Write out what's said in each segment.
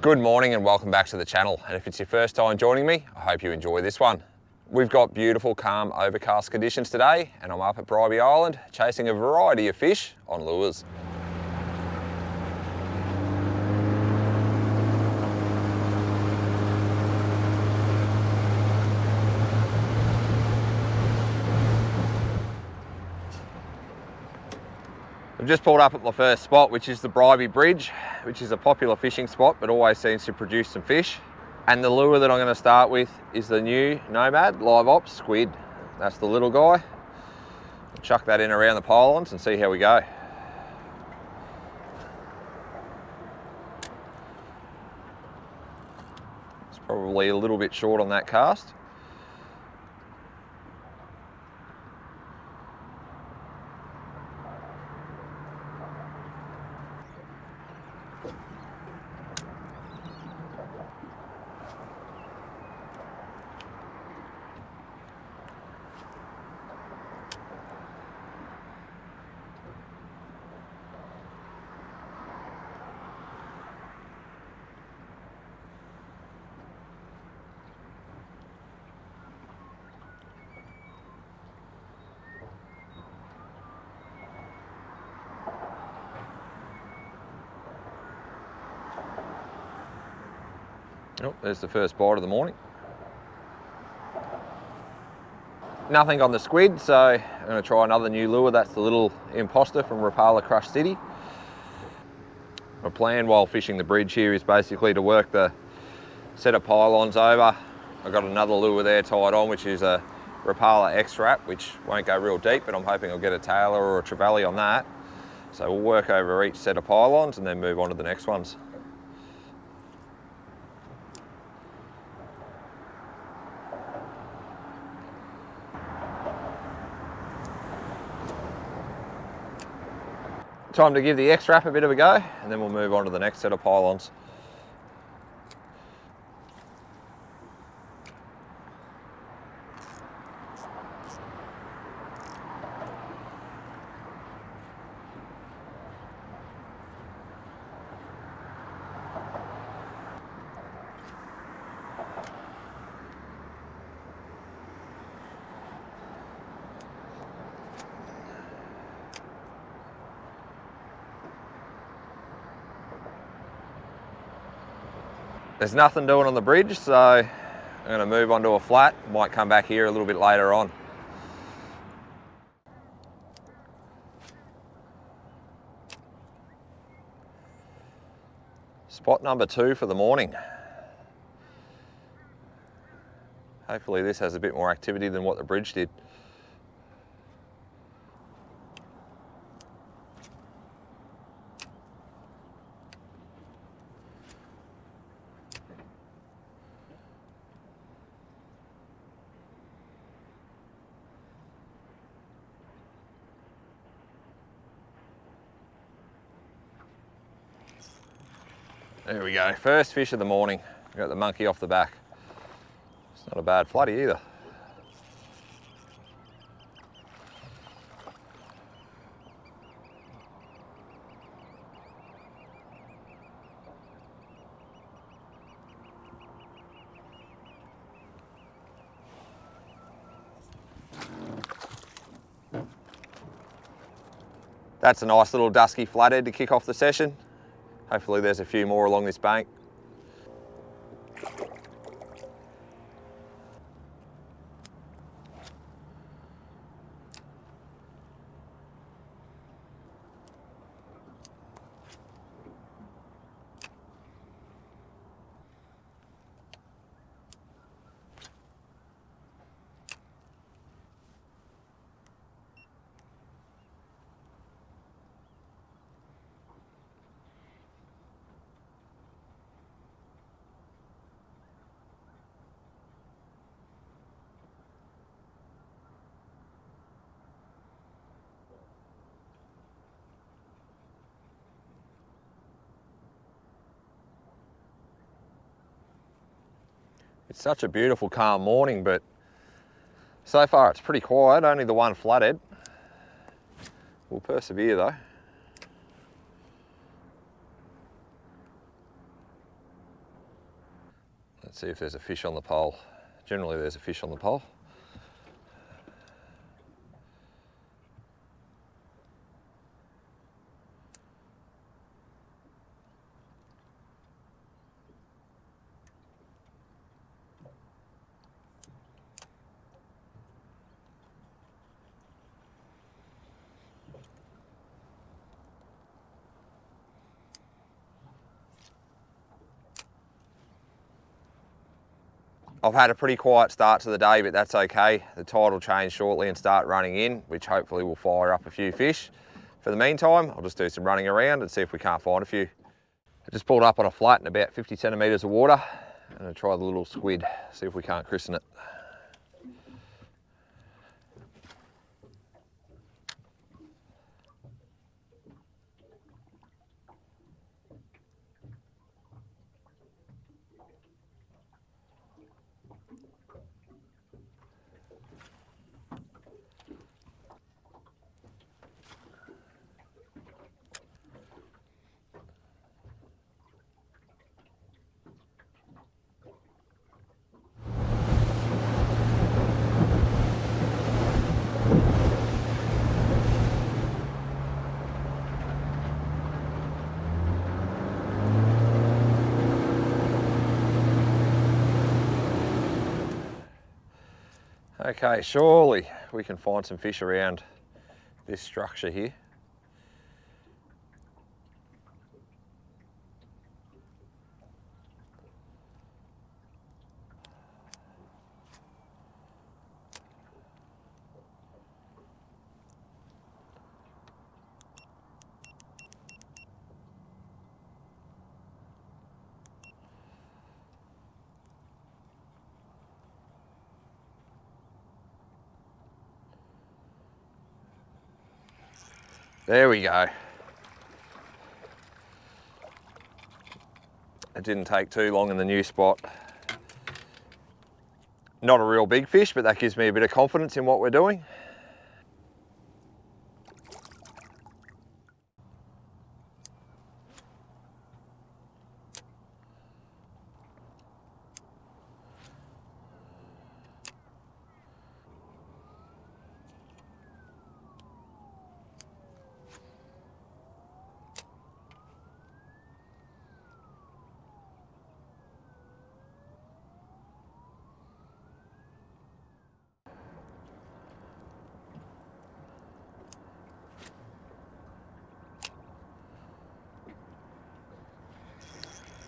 Good morning and welcome back to the channel. And if it's your first time joining me, I hope you enjoy this one. We've got beautiful, calm, overcast conditions today, and I'm up at Bribie Island chasing a variety of fish on lures. I've just pulled up at my first spot, which is the Bribie Bridge, which is a popular fishing spot, but always seems to produce some fish. And the lure that I'm going to start with is the new Nomad Live Ops Squid. That's the little guy. I'll chuck that in around the pylons and see how we go. It's probably a little bit short on that cast. Oh, there's the first bite of the morning. Nothing on the squid, so I'm going to try another new lure. That's the little imposter from Rapala Crush City. My plan while fishing the bridge here is basically to work the set of pylons over. I've got another lure there tied on, which is a Rapala X-Wrap, which won't go real deep, but I'm hoping I'll get a Tailor or a Trevally on that. So we'll work over each set of pylons and then move on to the next ones. Time to give the X-Wrap a bit of a go, and then we'll move on to the next set of pylons. There's nothing doing on the bridge, so I'm going to move on to a flat. Might come back here a little bit later on. Spot number 2 for the morning. Hopefully this has a bit more activity than what the bridge did. There we go, first fish of the morning. Got the monkey off the back. It's not a bad floodie either. That's a nice little Dusky Flathead to kick off the session. Hopefully there's a few more along this bank. It's such a beautiful, calm morning, but so far it's pretty quiet, only the one flathead. We'll persevere though. Let's see if there's a fish on the pole. Generally there's a fish on the pole. I've had a pretty quiet start to the day, but that's okay. The tide will change shortly and start running in, which hopefully will fire up a few fish. For the meantime, I'll just do some running around and see if we can't find a few. I just pulled up on a flat in about 50 centimetres of water. I'm going to try the little squid, see if we can't christen it. Okay, surely we can find some fish around this structure here. There we go. It didn't take too long in the new spot. Not a real big fish, but that gives me a bit of confidence in what we're doing.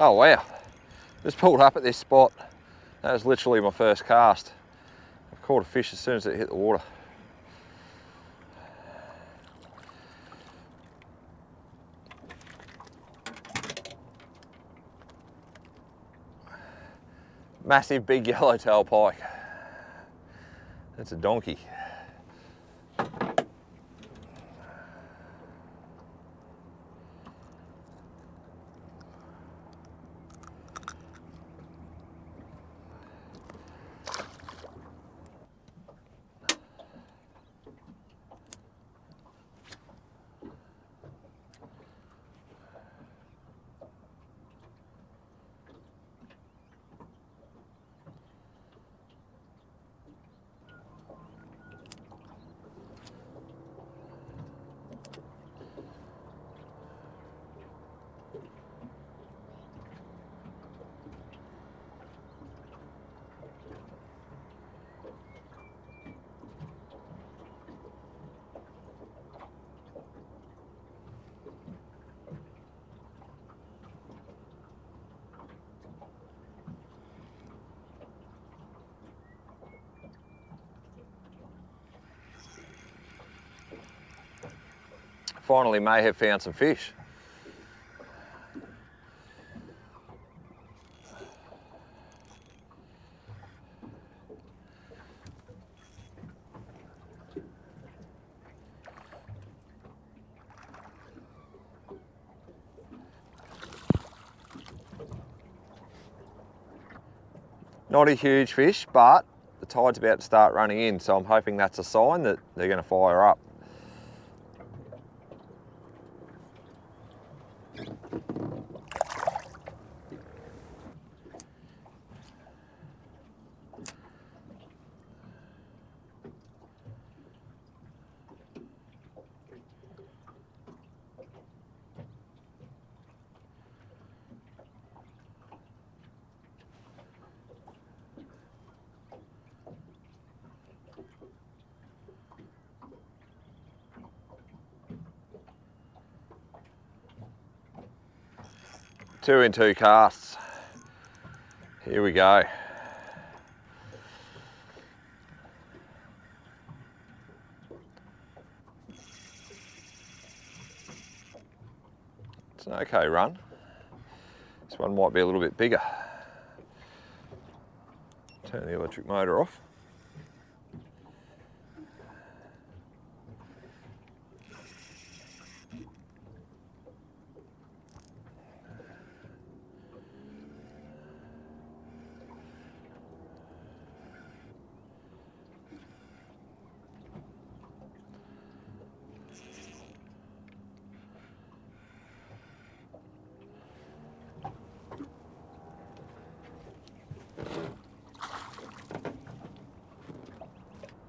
Oh wow, just pulled up at this spot. That was literally my first cast. I caught a fish as soon as it hit the water. Massive big yellowtail pike. That's a donkey. Finally may have found some fish. Not a huge fish, but the tide's about to start running in, so I'm hoping that's a sign that they're going to fire up. 2 in 2 casts. Here we go. It's an okay run. This one might be a little bit bigger. Turn the electric motor off.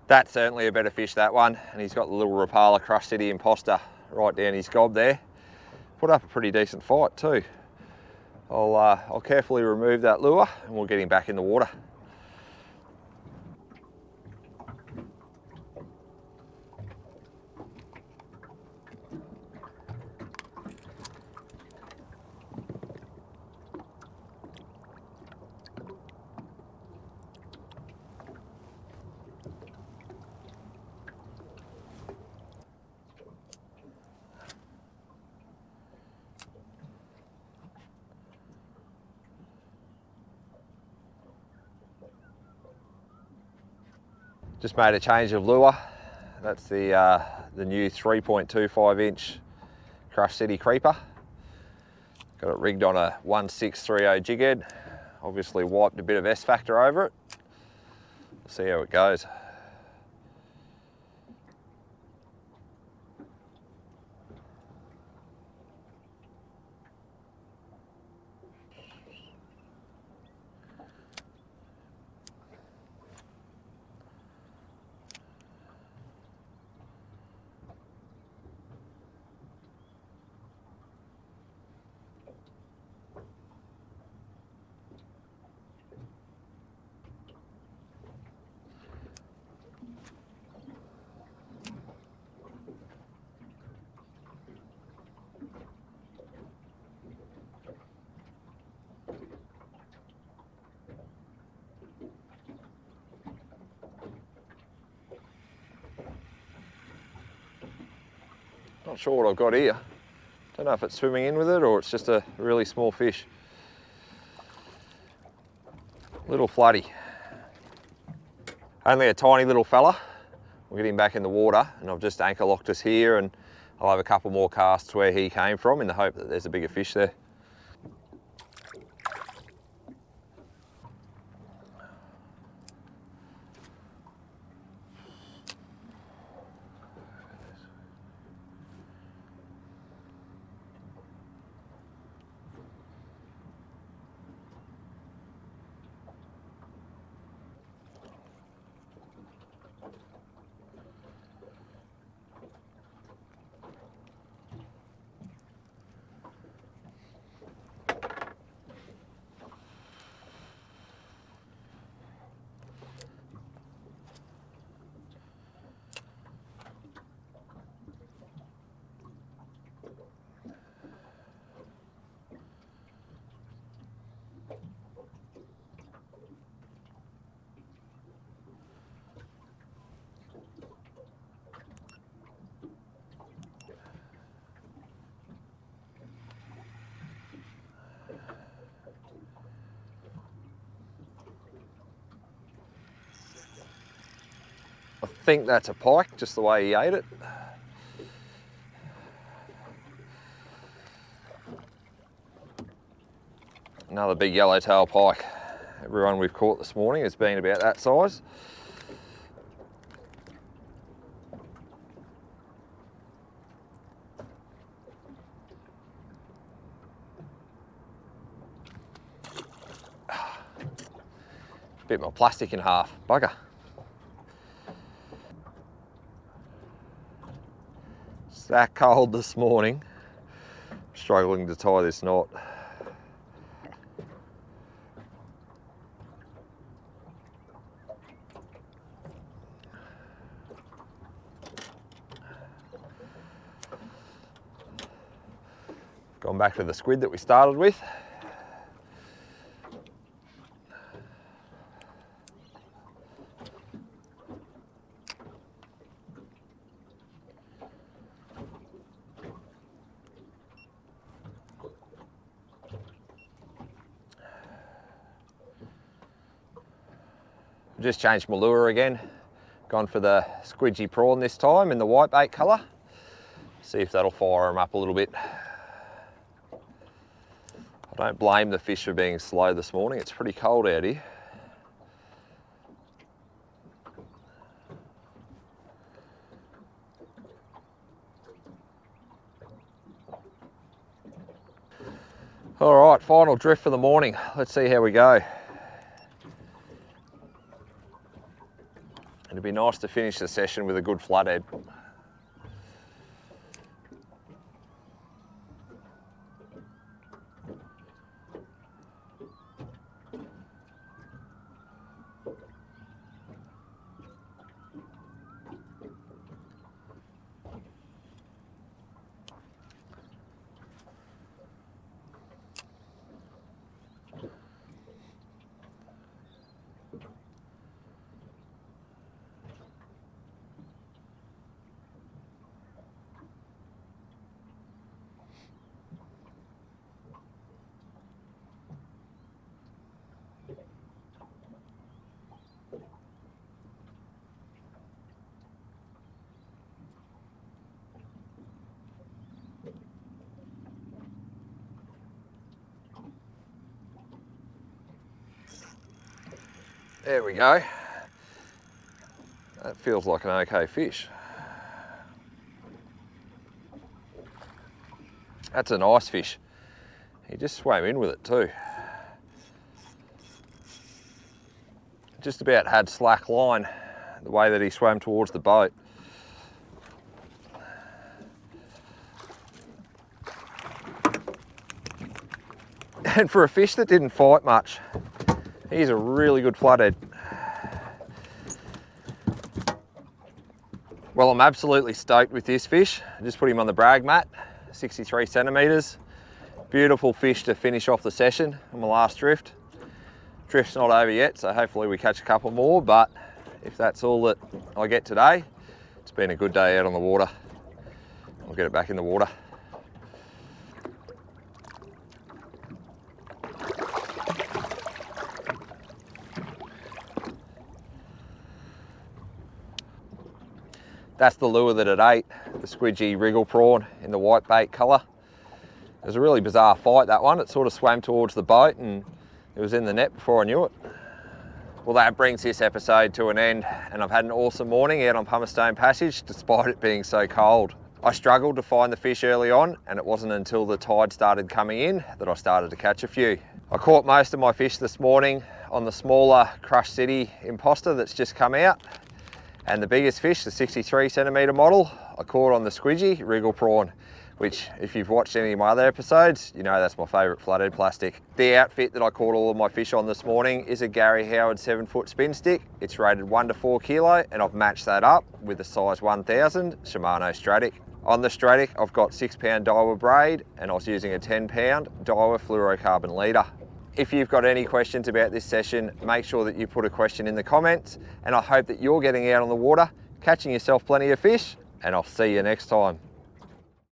That's certainly a better fish, that one, and he's got the little Rapala Crush City imposter right down his gob there. Put up a pretty decent fight too. I'll carefully remove that lure and we'll get him back in the water. Just made a change of lure. That's the new 3.25 inch Crush City Creeper. Got it rigged on a 1630 jig head. Obviously wiped a bit of S factor over it. We'll see how it goes. Not sure what I've got here. Don't know if it's swimming in with it or it's just a really small fish. Little floody. Only a tiny little fella. We'll get him back in the water and I've just anchor locked us here and I'll have a couple more casts where he came from in the hope that there's a bigger fish there. I think that's a pike, just the way he ate it. Another big yellowtail pike. Everyone we've caught this morning has been about that size. Bit my plastic in half, bugger. It's that cold this morning. I'm struggling to tie this knot. Gone back to the squid that we started with. Just changed my lure again. Gone for the squidgy prawn this time in the white bait colour. See if that'll fire them up a little bit. I don't blame the fish for being slow this morning. It's pretty cold out here. All right, final drift for the morning. Let's see how we go. It'd be nice to finish the session with a good flathead. There we go. That feels like an okay fish. That's a nice fish. He just swam in with it too. Just about had slack line the way that he swam towards the boat. And for a fish that didn't fight much, he's a really good flathead. Well, I'm absolutely stoked with this fish. I just put him on the brag mat, 63 centimetres. Beautiful fish to finish off the session on my last drift. Drift's not over yet, so hopefully we catch a couple more, but if that's all that I get today, it's been a good day out on the water. I'll get it back in the water. That's the lure that it ate, the squidgy wriggle prawn in the white bait colour. It was a really bizarre fight, that one. It sort of swam towards the boat and it was in the net before I knew it. Well, that brings this episode to an end, and I've had an awesome morning out on Pumicestone Passage despite it being so cold. I struggled to find the fish early on, and it wasn't until the tide started coming in that I started to catch a few. I caught most of my fish this morning on the smaller Crush City imposter that's just come out. And the biggest fish, the 63 centimetre model, I caught on the squidgy wriggle prawn, which if you've watched any of my other episodes, you know that's my favourite flathead plastic. The outfit that I caught all of my fish on this morning is a Gary Howard 7-foot spin stick. It's rated 1 to 4 kilo, and I've matched that up with a size 1000 Shimano Stratic. On the Stratic, I've got 6-pound Daiwa braid, and I was using a 10-pound Daiwa fluorocarbon leader. If you've got any questions about this session, make sure that you put a question in the comments, and I hope that you're getting out on the water, catching yourself plenty of fish, and I'll see you next time.